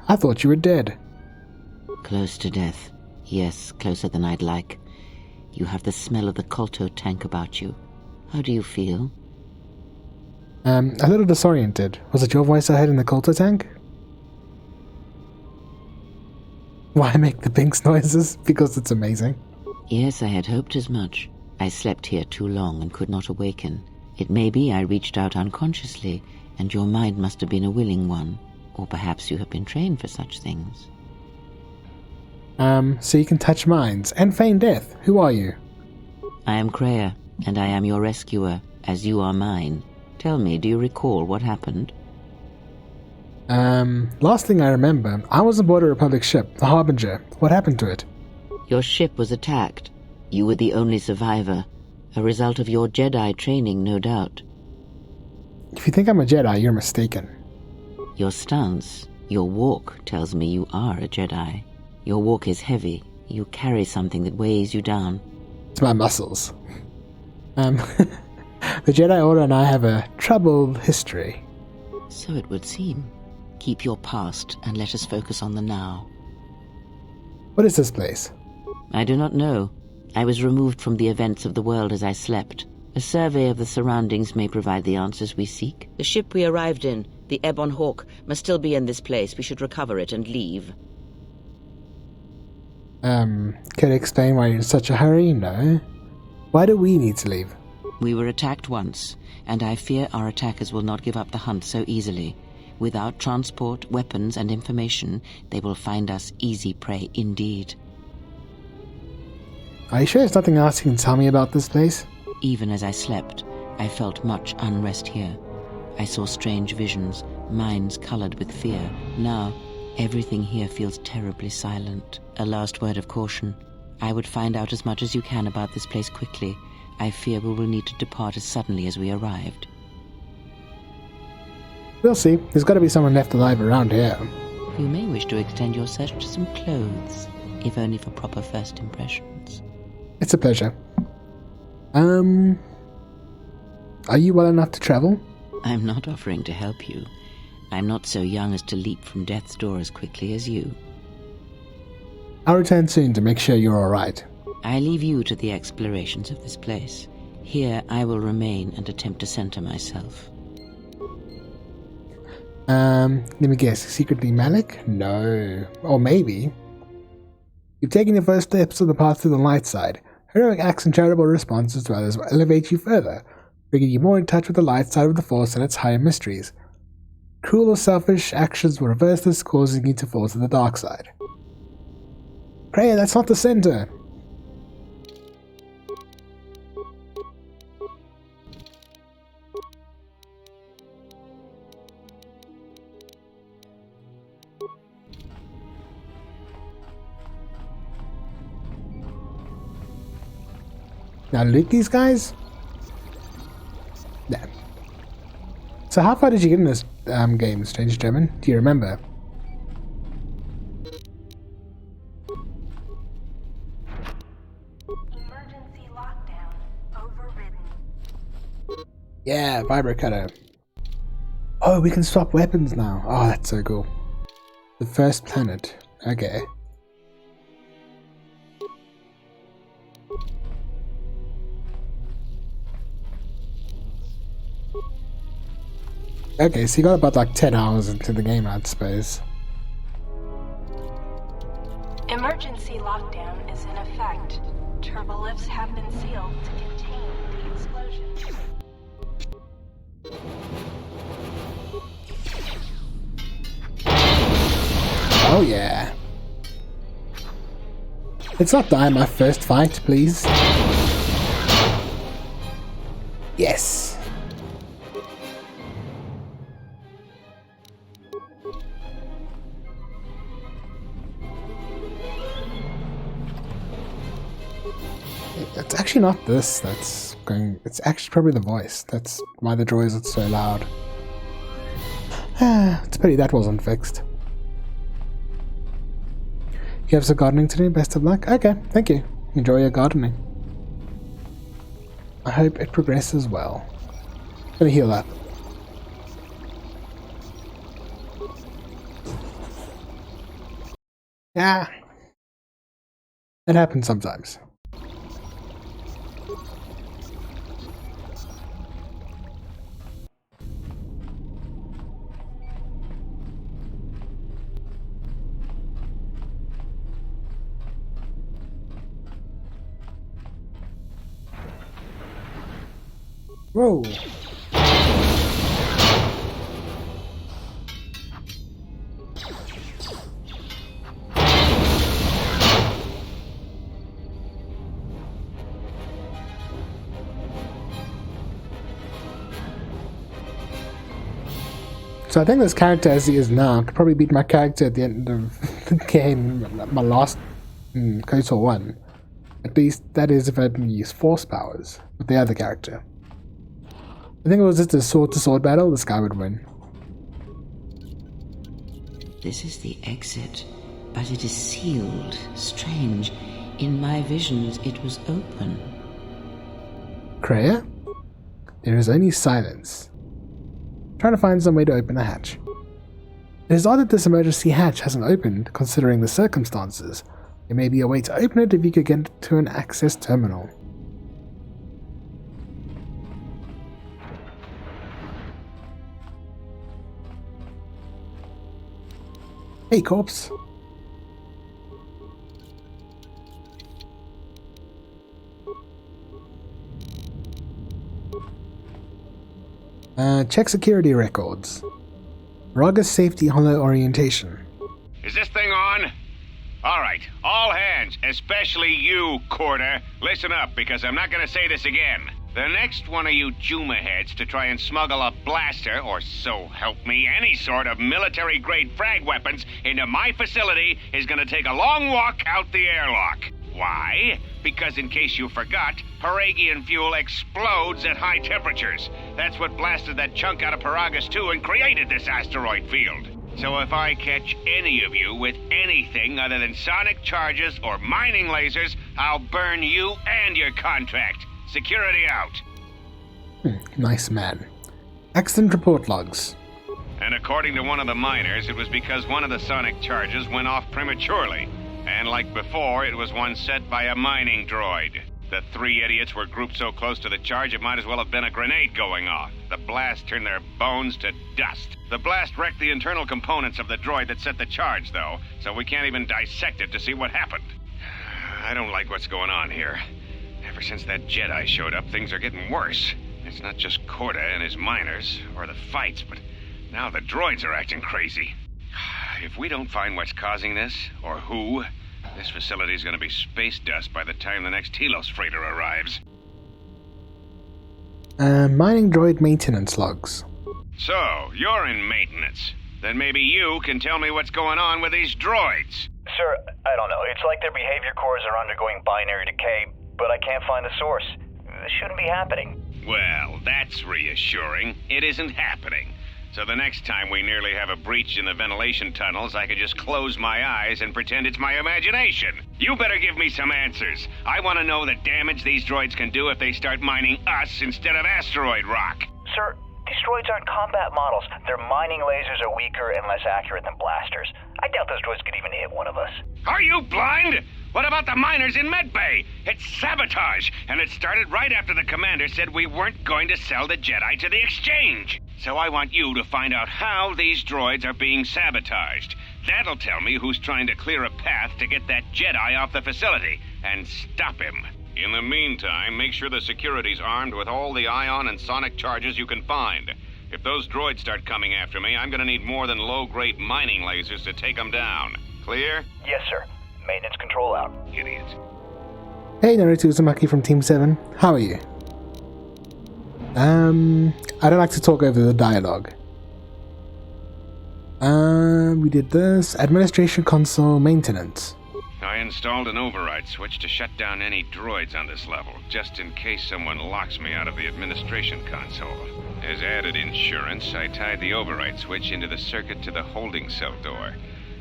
I thought you were dead. Close to death. Yes, closer than I'd like. You have the smell of the KOTOR tank about you. How do you feel? A little disoriented. Was it your voice I heard in the KOTOR tank? Why make the Binks noises? Because it's amazing. Yes, I had hoped as much. I slept here too long and could not awaken. It may be I reached out unconsciously, and your mind must have been a willing one. Or perhaps you have been trained for such things. So you can touch minds and feign death. Who are you? I am Kreia, and I am your rescuer, as you are mine. Tell me, do you recall what happened? Last thing I remember, I was aboard a Republic ship, the Harbinger. What happened to it? Your ship was attacked. You were the only survivor. A result of your Jedi training, no doubt. If you think I'm a Jedi, you're mistaken. Your stance, your walk tells me you are a Jedi. Your walk is heavy. You carry something that weighs you down. It's my muscles. The Jedi Order and I have a troubled history. So it would seem. Keep your past and let us focus on the now. What is this place? I do not know. I was removed from the events of the world as I slept. A survey of the surroundings may provide the answers we seek. The ship we arrived in, the Ebon Hawk, must still be in this place. We should recover it and leave. Could you explain why you're in such a hurry? No. Why do we need to leave? We were attacked once, and I fear our attackers will not give up the hunt so easily. Without transport, weapons, and information, they will find us easy prey indeed. Are you sure there's nothing else you can tell me about this place? Even as I slept, I felt much unrest here. I saw strange visions, minds colored with fear. Now, everything here feels terribly silent. A last word of caution. I would find out as much as you can about this place quickly. I fear we will need to depart as suddenly as we arrived. We'll see. There's got to be someone left alive around here. You may wish to extend your search to some clothes, if only for proper first impressions. It's a pleasure. Are you well enough to travel? I'm not offering to help you. I'm not so young as to leap from death's door as quickly as you. I'll return soon to make sure you're alright. I leave you to the explorations of this place. Here I will remain and attempt to center myself. Let me guess. Secretly Malik? No. Or maybe. You've taken your first steps on the path to the light side. Heroic acts and charitable responses to others will elevate you further, bringing you more in touch with the light side of the Force and its higher mysteries. Cruel or selfish actions will reverse this, causing you to fall to the dark side. Kreia, that's not the center! Now loot these guys? Nah. So how far did you get in this game, Strange German? Do you remember? Emergency lockdown overridden. Yeah, vibro cutter. Oh, we can swap weapons now. Oh, that's so cool. The first planet. Okay. Okay, so you got about like 10 hours into the game, I'd suppose. Emergency lockdown is in effect. Turbolifts have been sealed to contain the explosion. Oh yeah. Let's not die in my first fight, please. Yes. It's actually not this that's going... It's actually probably the voice. That's why the droids are so loud. It's a pity that wasn't fixed. You have some gardening to do? Best of luck? Okay, thank you. Enjoy your gardening. I hope it progresses well. I'm gonna heal up. Yeah. It happens sometimes. Whoa. So I think this character as he is now could probably beat my character at the end of the game, my last KOTOR 1. At least that is if I didn't use force powers with the other character. I think it was just a sword-to-sword battle, this guy would win. This is the exit, but it is sealed. Strange. In my visions, it was open. Kreia? There is only silence. Trying to find some way to open the hatch. It is odd that this emergency hatch hasn't opened, considering the circumstances. There may be a way to open it if you could get to an access terminal. Hey, corpse. Check security records. Raga safety hollow orientation. Is this thing on? Alright, all hands, especially you, KOTOR. Listen up, because I'm not gonna say this again. The next one of you Juma heads to try and smuggle a blaster, or so help me, any sort of military-grade frag weapons into my facility is gonna take a long walk out the airlock. Why? Because in case you forgot, Paragian fuel explodes at high temperatures. That's what blasted that chunk out of Paragus 2 and created this asteroid field. So if I catch any of you with anything other than sonic charges or mining lasers, I'll burn you and your contract. Security out. Nice man. Accident report logs. And according to one of the miners, it was because one of the sonic charges went off prematurely. And like before, it was one set by a mining droid. The three idiots were grouped so close to the charge it might as well have been a grenade going off. The blast turned their bones to dust. The blast wrecked the internal components of the droid that set the charge, though, so we can't even dissect it to see what happened. I don't like what's going on here. Ever since that Jedi showed up, things are getting worse. It's not just KOTOR and his miners, or the fights, but now the droids are acting crazy. If we don't find what's causing this, or who, this facility's gonna be space dust by the time the next Telos freighter arrives. Mining droid maintenance logs. So, you're in maintenance. Then maybe you can tell me what's going on with these droids. Sir, I don't know. It's like their behavior cores are undergoing binary decay, but I can't find the source. This shouldn't be happening. Well, that's reassuring. It isn't happening. So the next time we nearly have a breach in the ventilation tunnels, I could just close my eyes and pretend it's my imagination. You better give me some answers. I want to know the damage these droids can do if they start mining us instead of asteroid rock. Sir, these droids aren't combat models. Their mining lasers are weaker and less accurate than blasters. I doubt those droids could even hit one of us. Are you blind? What about the miners in Medbay? It's sabotage, and it started right after the commander said we weren't going to sell the Jedi to the exchange. So I want you to find out how these droids are being sabotaged. That'll tell me who's trying to clear a path to get that Jedi off the facility, and stop him. In the meantime, make sure the security's armed with all the ion and sonic charges you can find. If those droids start coming after me, I'm gonna need more than low-grade mining lasers to take them down. Clear? Yes, sir. Maintenance control out. Idiot. Hey, Naruto Uzumaki from Team 7. How are you? I don't like to talk over the dialogue. We did this. Administration console maintenance. I installed an override switch to shut down any droids on this level, just in case someone locks me out of the administration console. As added insurance, I tied the override switch into the circuit to the holding cell door.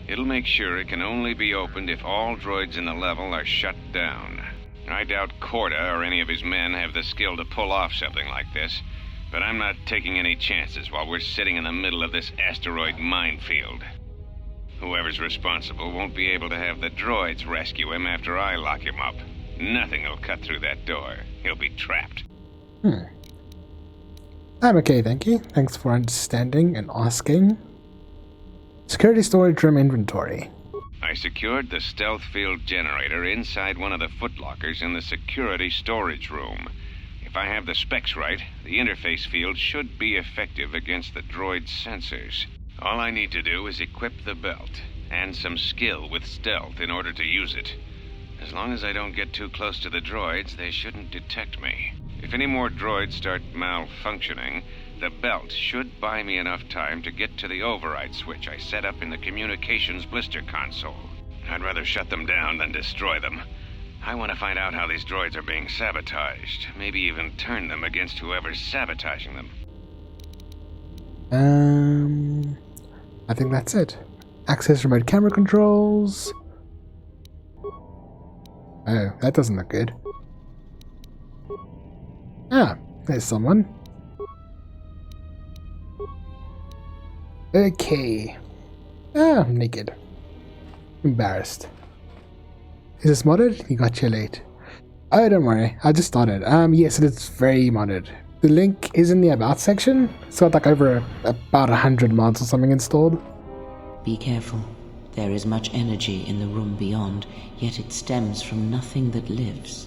It'll make sure it can only be opened if all droids in the level are shut down. I doubt KOTOR or any of his men have the skill to pull off something like this, but I'm not taking any chances while we're sitting in the middle of this asteroid minefield. Whoever's responsible won't be able to have the droids rescue him after I lock him up. Nothing will cut through that door. He'll be trapped. I'm okay, thank you. Thanks for understanding and asking. Security storage room inventory. I secured the stealth field generator inside one of the footlockers in the security storage room. If I have the specs right, the interface field should be effective against the droid's sensors. All I need to do is equip the belt, and some skill with stealth in order to use it. As long as I don't get too close to the droids, they shouldn't detect me. If any more droids start malfunctioning, the belt should buy me enough time to get to the override switch I set up in the communications blister console. I'd rather shut them down than destroy them. I want to find out how these droids are being sabotaged, maybe even turn them against whoever's sabotaging them. I think that's it. Access remote camera controls. Oh, that doesn't look good. Ah, there's someone. Okay. Ah, I'm naked. Embarrassed. Is this modded? You got here late. Oh, don't worry. I just started. Yes, it's very modded. The link is in the about section. It's got like over about 100 mods or something installed. Be careful. There is much energy in the room beyond, yet it stems from nothing that lives.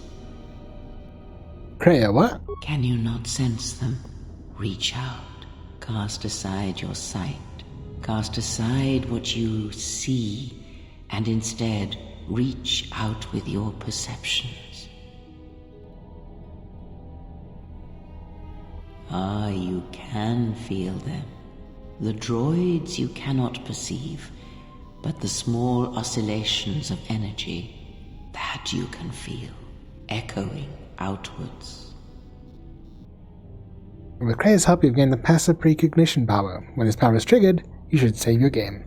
Kreia, what? Can you not sense them? Reach out. Cast aside your sight. Cast aside what you see, and instead reach out with your perceptions. Ah, you can feel them. The droids you cannot perceive, but the small oscillations of energy, that you can feel, echoing outwards. With Kreia's help, you've gained the passive precognition power. When this power is triggered, you should save your game.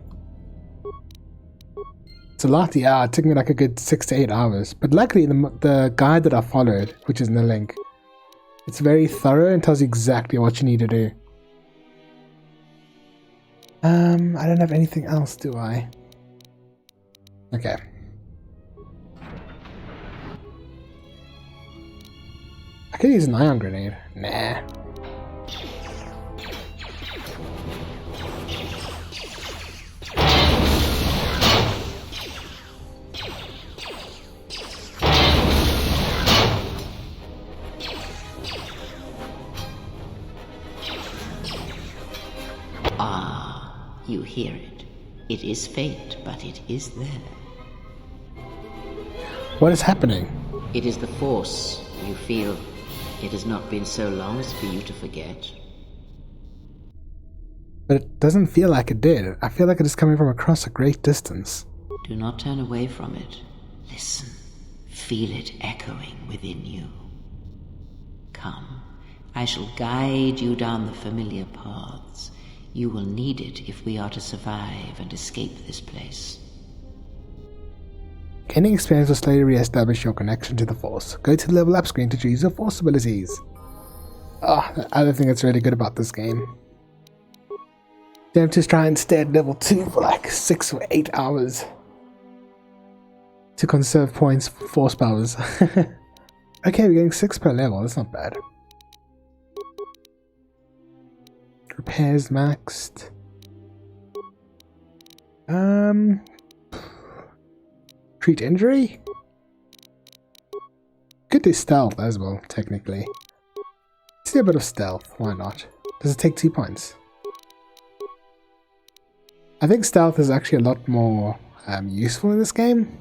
It's a lot, yeah. It took me like a good 6 to 8 hours. But luckily, the guide that I followed, which is in the link, it's very thorough and tells you exactly what you need to do. I don't have anything else, do I? Okay. I could use an ion grenade. Nah. Ah, you hear it. It is faint, but it is there. What is happening? It is the Force, you feel. It has not been so long as for you to forget. But it doesn't feel like it did. I feel like it is coming from across a great distance. Do not turn away from it. Listen. Feel it echoing within you. Come. I shall guide you down the familiar paths. You will need it if we are to survive and escape this place. Gaining experience will slowly re-establish your connection to the Force. Go to the level up screen to choose your Force abilities. The other thing that's really good about this game. Don't just try and stay at level 2 for like 6 or 8 hours. To conserve points for Force powers. Okay, we're getting 6 per level, that's not bad. Repairs maxed. Treat injury? Could do stealth as well, technically. Let's do a bit of stealth, why not? Does it take 2 points? I think stealth is actually a lot more useful in this game.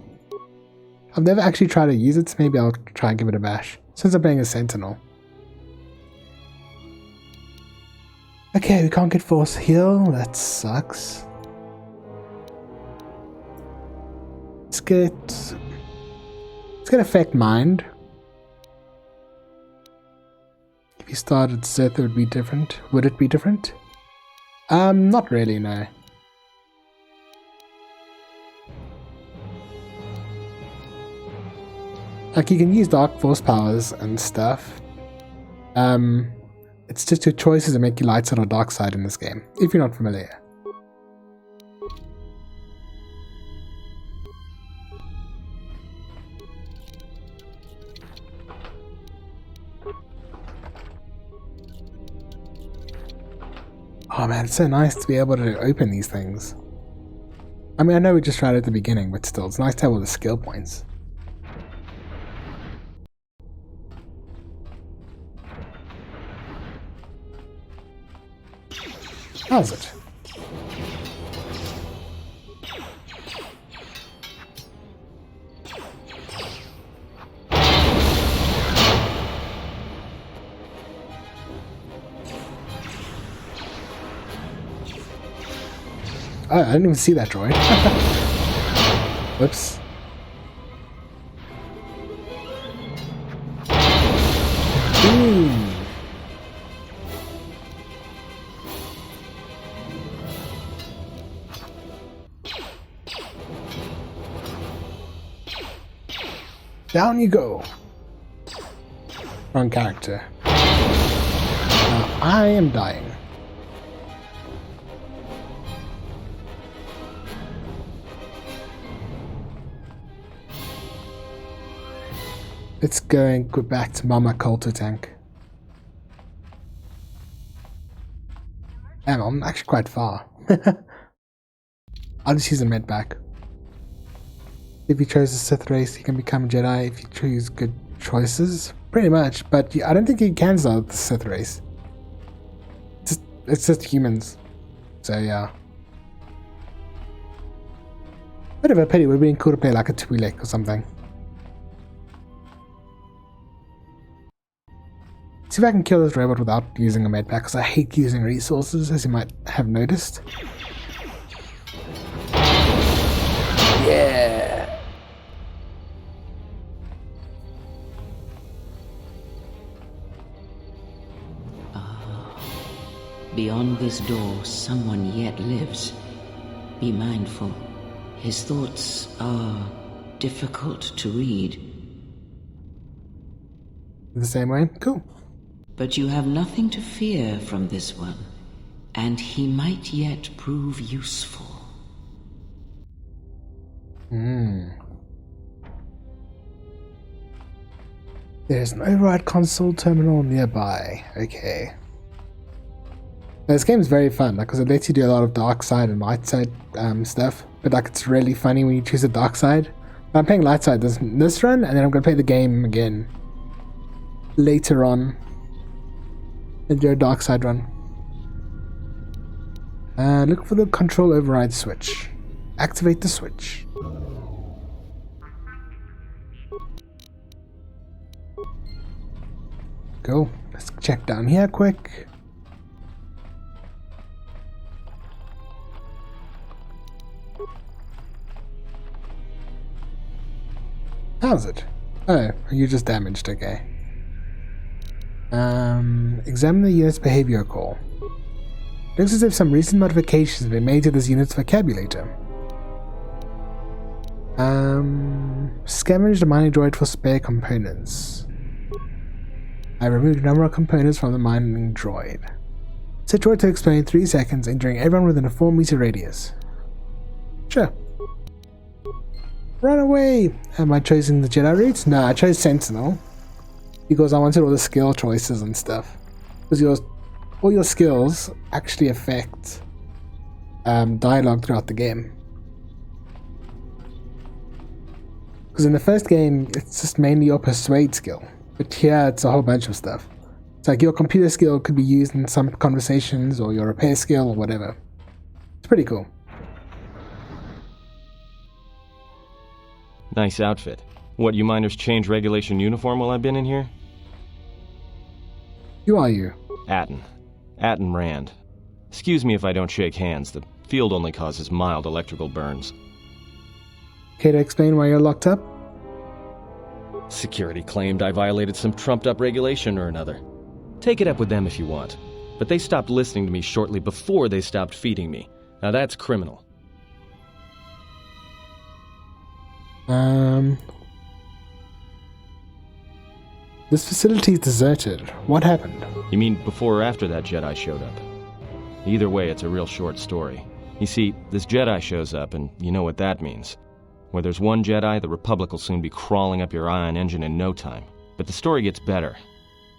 I've never actually tried to use it, so maybe I'll try and give it a bash, since I'm playing a Sentinel. Okay, we can't get Force Heal, that sucks. Let's get Affect Mind. If you started Sith, it would be different. Would it be different? Not really, no. Like, you can use Dark Force powers and stuff. It's just your choices to make you light side or dark side in this game, if you're not familiar. Oh man, it's so nice to be able to open these things. I mean, I know we just tried at the beginning, but still, it's nice to have all the skill points. How's it? Oh, I didn't even see that droid. Whoops. Boom. Down you go. Wrong character. Now I am dying. Let's go and go back to Mama KOTOR tank. Damn, I'm actually quite far. I'll just use a med pack. If you chose the Sith race, you can become a Jedi if you choose good choices. Pretty much, but I don't think you can start the Sith race. It's just humans. So yeah. Bit of a pity, it would have been cool to play like a Twi'lek or something. See if I can kill this robot without using a med pack, because I hate using resources, as you might have noticed. Yeah! Beyond this door, someone yet lives. Be mindful. His thoughts are difficult to read. The same way? Cool. But you have nothing to fear from this one, and he might yet prove useful. There's an override console terminal nearby. Okay. Now, this game is very fun, because it lets you do a lot of dark side and light side stuff, but like it's really funny when you choose the dark side. I'm playing light side this run, and then I'm going to play the game again later on and do a dark side run. Look for the control override switch. Activate the switch. Cool. Let's check down here quick. How's it? Oh, you just damaged, okay. Examine the unit's behavior call. Looks as if some recent modifications have been made to this unit's vocabulator. Scavenge the mining droid for spare components. I removed a number of components from the mining droid. Set droid to explain in 3 seconds, entering everyone within a 4-meter radius. Sure. Run away! Am I choosing the Jedi route? No, I chose Sentinel. Because I wanted all the skill choices and stuff. Because all your skills actually affect dialogue throughout the game. Because in the first game, it's just mainly your persuade skill. But here, it's a whole bunch of stuff. It's like your computer skill could be used in some conversations, or your repair skill, or whatever. It's pretty cool. Nice outfit. What, you miners change regulation uniform while I've been in here? Who are you? Atten Rand. Excuse me if I don't shake hands. The field only causes mild electrical burns. Care to explain why you're locked up? Security claimed I violated some trumped-up regulation or another. Take it up with them if you want. But they stopped listening to me shortly before they stopped feeding me. Now that's criminal. This facility is deserted. What happened? You mean before or after that Jedi showed up? Either way, it's a real short story. You see, this Jedi shows up, and you know what that means. Where there's one Jedi, the Republic will soon be crawling up your ion engine in no time. But the story gets better.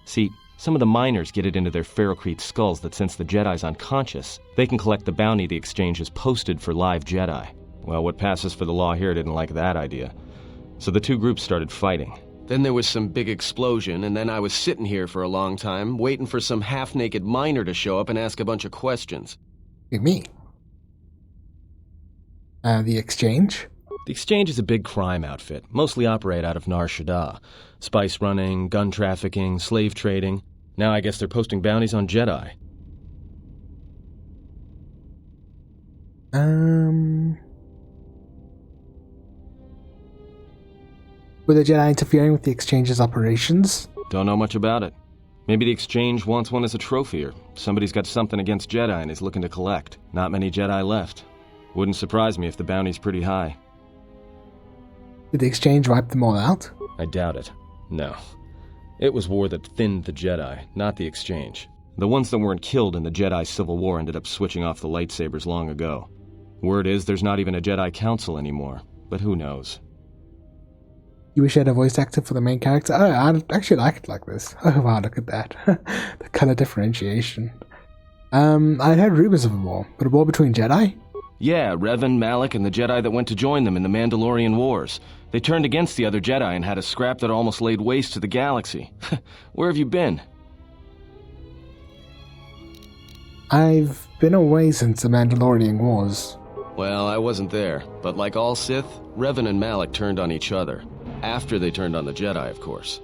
See, Some of the miners get it into their ferrocrete skulls that since the Jedi's unconscious, they can collect the bounty the exchange has posted for live Jedi. Well, what passes for the law here didn't like that idea. So the two groups started fighting. Then there was some big explosion, and then I was sitting here for a long time, waiting for some half-naked miner to show up and ask a bunch of questions. Me? The exchange? The exchange is a big crime outfit, mostly operate out of Nar Shaddaa. Spice running, gun trafficking, slave trading. Now I guess they're posting bounties on Jedi. Were the Jedi interfering with the exchange's operations? Don't know much about it. Maybe the exchange wants one as a trophy, or somebody's got something against Jedi and is looking to collect. Not many Jedi left. Wouldn't surprise me if the bounty's pretty high. Did the exchange wipe them all out? I doubt it. No. It was war that thinned the Jedi, not the exchange. The ones that weren't killed in the Jedi Civil War ended up switching off the lightsabers long ago. Word is there's not even a Jedi Council anymore, but who knows? You wish you had a voice actor for the main character? Oh, I actually like it like this. Oh wow, look at that. The color differentiation. I'd heard rumors of a war, but a war between Jedi? Yeah, Revan, Malak, and the Jedi that went to join them in the Mandalorian Wars. They turned against the other Jedi and had a scrap that almost laid waste to the galaxy. Where have you been? I've been away since the Mandalorian Wars. Well, I wasn't there, but like all Sith, Revan and Malak turned on each other. After they turned on the Jedi, of course.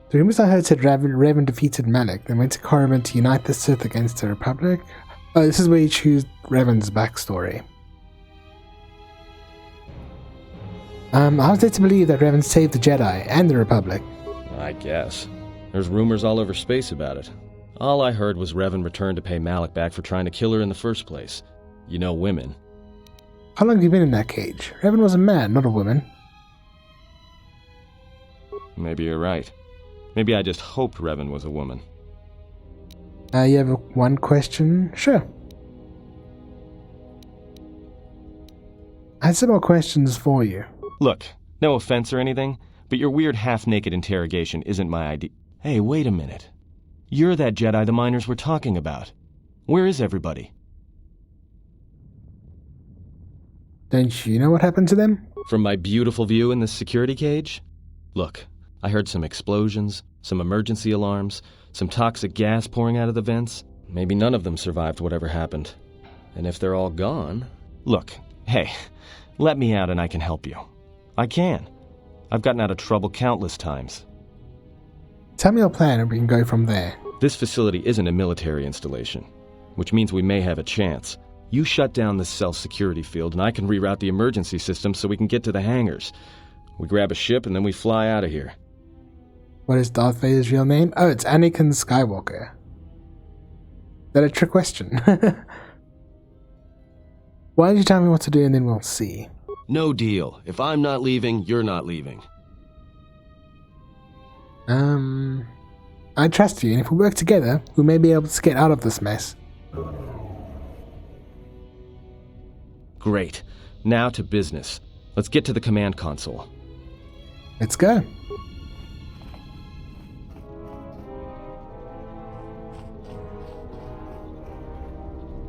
The rumors I heard said Revan defeated Malak, then went to Korriban to unite the Sith against the Republic. Oh, this is where you choose Revan's backstory. I was led to believe that Revan saved the Jedi and the Republic. I guess. There's rumors all over space about it. All I heard was Revan returned to pay Malak back for trying to kill her in the first place. You know women. How long have you been in that cage? Revan was a man, not a woman. Maybe you're right. Maybe I just hoped Revan was a woman. You have one question? Sure. I had some more questions for you. Look, no offense or anything, but your weird half-naked interrogation isn't my idea. Hey, wait a minute. You're that Jedi the miners were talking about. Where is everybody? Don't you know what happened to them? From my beautiful view in this security cage? Look, I heard some explosions, some emergency alarms, some toxic gas pouring out of the vents. Maybe none of them survived whatever happened. And if they're all gone... Look, hey, let me out and I can help you. I can. I've gotten out of trouble countless times. Tell me your plan and we can go from there. This facility isn't a military installation, which means we may have a chance. You shut down this self-security field and I can reroute the emergency system so we can get to the hangars. We grab a ship and then we fly out of here. What is Darth Vader's real name? Oh, it's Anakin Skywalker. Is that a trick question? Why don't you tell me what to do and then we'll see? No deal. If I'm not leaving, you're not leaving. I trust you, and if we work together, we may be able to get out of this mess. Great. Now to business. Let's get to the command console. Let's go.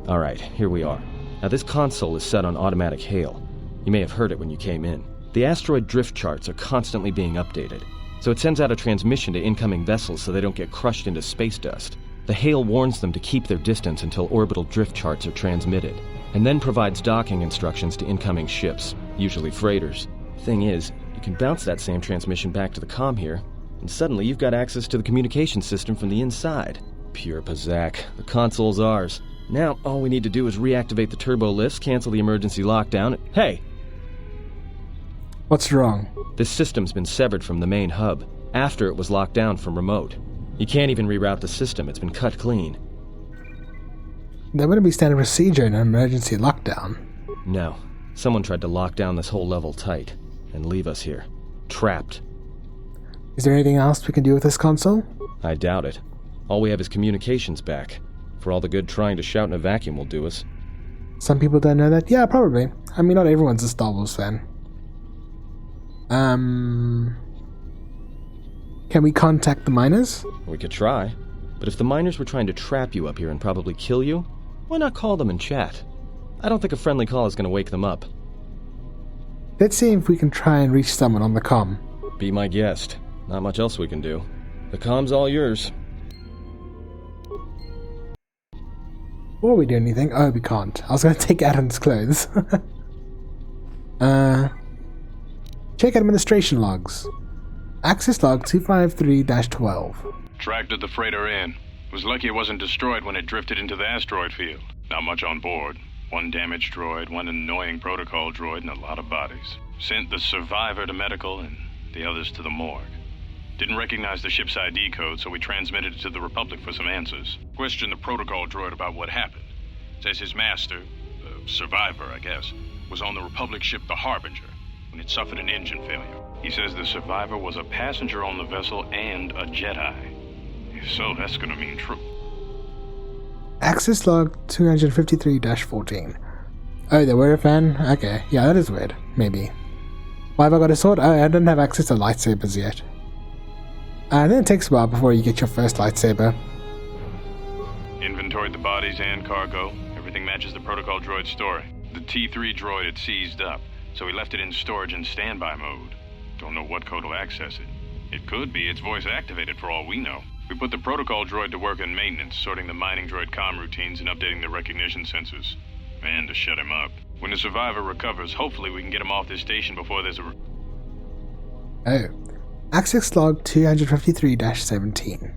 Alright, here we are. Now this console is set on automatic hail. You may have heard it when you came in. The asteroid drift charts are constantly being updated, so it sends out a transmission to incoming vessels so they don't get crushed into space dust. The hail warns them to keep their distance until orbital drift charts are transmitted, and then provides docking instructions to incoming ships, usually freighters. Thing is, you can bounce that same transmission back to the comm here, and suddenly you've got access to the communication system from the inside. Pure Pazak. The console's ours. Now, all we need to do is reactivate the turbo lifts, cancel the emergency lockdown. Hey! What's wrong? This system's been severed from the main hub, after it was locked down from remote. You can't even reroute the system, it's been cut clean. That wouldn't be standard procedure in an emergency lockdown. No. Someone tried to lock down this whole level tight, and leave us here. Trapped. Is there anything else we can do with this console? I doubt it. All we have is communications back. For all the good trying to shout in a vacuum will do us. Some people don't know that? Yeah, probably. I mean, not everyone's a Star Wars fan. Can Can we contact the miners? We could try. But if the miners were trying to trap you up here and probably kill you, why not call them and chat? I don't think a friendly call is going to wake them up. Let's see if we can try and reach someone on the comm. Be my guest. Not much else we can do. The comm's all yours. Will we do anything? Oh, we can't. I was going to take Adam's clothes. Check administration logs. Access log 253-12. Tracked the freighter in. Was lucky it wasn't destroyed when it drifted into the asteroid field. Not much on board. One damaged droid, one annoying protocol droid, and a lot of bodies. Sent the survivor to medical and the others to the morgue. Didn't recognize the ship's ID code, so we transmitted it to the Republic for some answers. Questioned the protocol droid about what happened. Says his master, the survivor, I guess, was on the Republic ship the Harbinger when it suffered an engine failure. He says the survivor was a passenger on the vessel and a Jedi. If so, that's gonna mean true. Access log 253-14. Oh, they were a fan? Okay, yeah, that is weird. Maybe. Why have I got a sword? Oh, I don't have access to lightsabers yet. And then it takes a while before you get your first lightsaber. Inventoried the bodies and cargo. Everything matches the protocol droid's story. The T3 droid had seized up, so we left it in storage and standby mode. Don't know what code will access it. It could be it's voice activated for all we know. We put the protocol droid to work in maintenance, sorting the mining droid comm routines and updating the recognition sensors. And to shut him up. When the survivor recovers, hopefully we can get him off this station before there's a... Oh. Access log 253-17.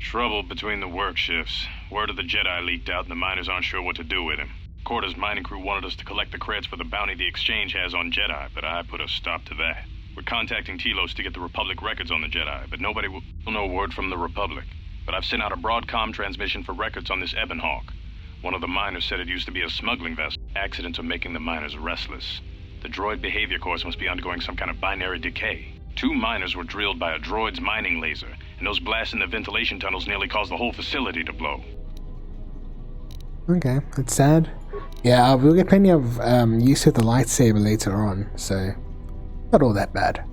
Trouble between the work shifts. Word of the Jedi leaked out and the miners aren't sure what to do with him. KOTOR's mining crew wanted us to collect the credits for the bounty the Exchange has on Jedi, but I put a stop to that. We're contacting Telos to get the Republic records on the Jedi, but nobody will know word from the Republic. But I've sent out a broadcom transmission for records on this Ebon Hawk. One of the miners said it used to be a smuggling vessel. Accidents are making the miners restless. The droid behavior course must be undergoing some kind of binary decay. 2 miners were drilled by a droid's mining laser, and those blasts in the ventilation tunnels nearly caused the whole facility to blow. Okay, that's sad. Yeah, we'll get plenty of use with the lightsaber later on, so not all that bad.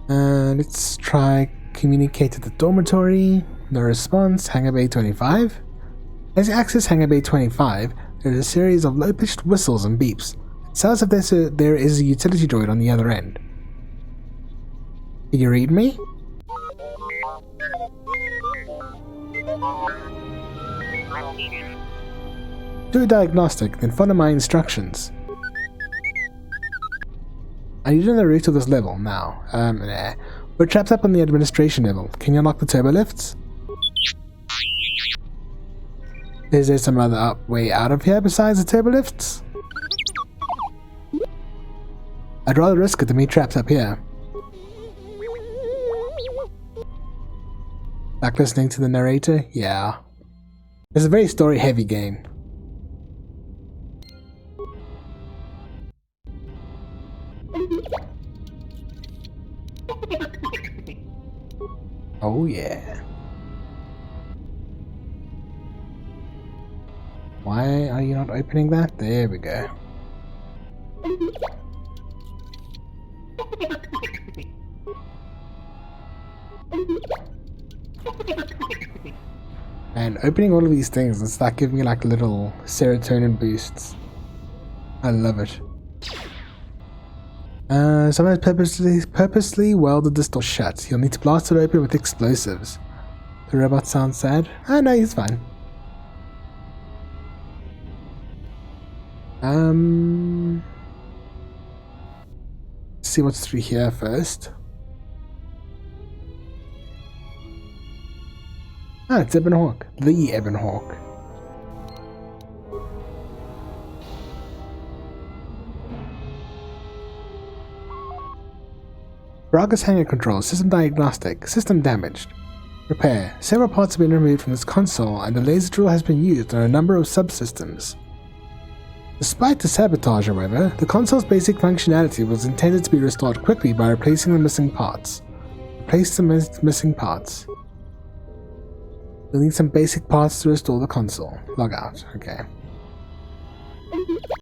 Let's try communicate to the dormitory. No response. Hangar Bay 25. As you access Hangar Bay 25, there is a series of low-pitched whistles and beeps. It sounds as if there is a utility droid on the other end. Can you read me? Do a diagnostic, then follow my instructions. Are you on the route to this level now? Nah. We're trapped up on the administration level. Can you unlock the turbo lifts? Is there some other way out of here besides the turbo lifts? I'd rather risk it than be trapped up here. Like listening to the narrator? Yeah. It's a very story-heavy game. Oh yeah. Why are you not opening that? There we go. And opening all of these things, it's like giving me like little serotonin boosts. I love it. Someone has purposely welded this door shut. You'll need to blast it open with explosives. The robot sounds sad. Ah, no, he's fine. Let's see what's through here first. Ah, it's Ebon Hawk. The Ebon Hawk. Braga's hangar control. System diagnostic. System damaged. Repair. Several parts have been removed from this console and the laser drill has been used on a number of subsystems. Despite the sabotage, however, the console's basic functionality was intended to be restored quickly by replacing the missing parts. Replace the missing parts. You'll need some basic parts to restore the console. Log out. Okay.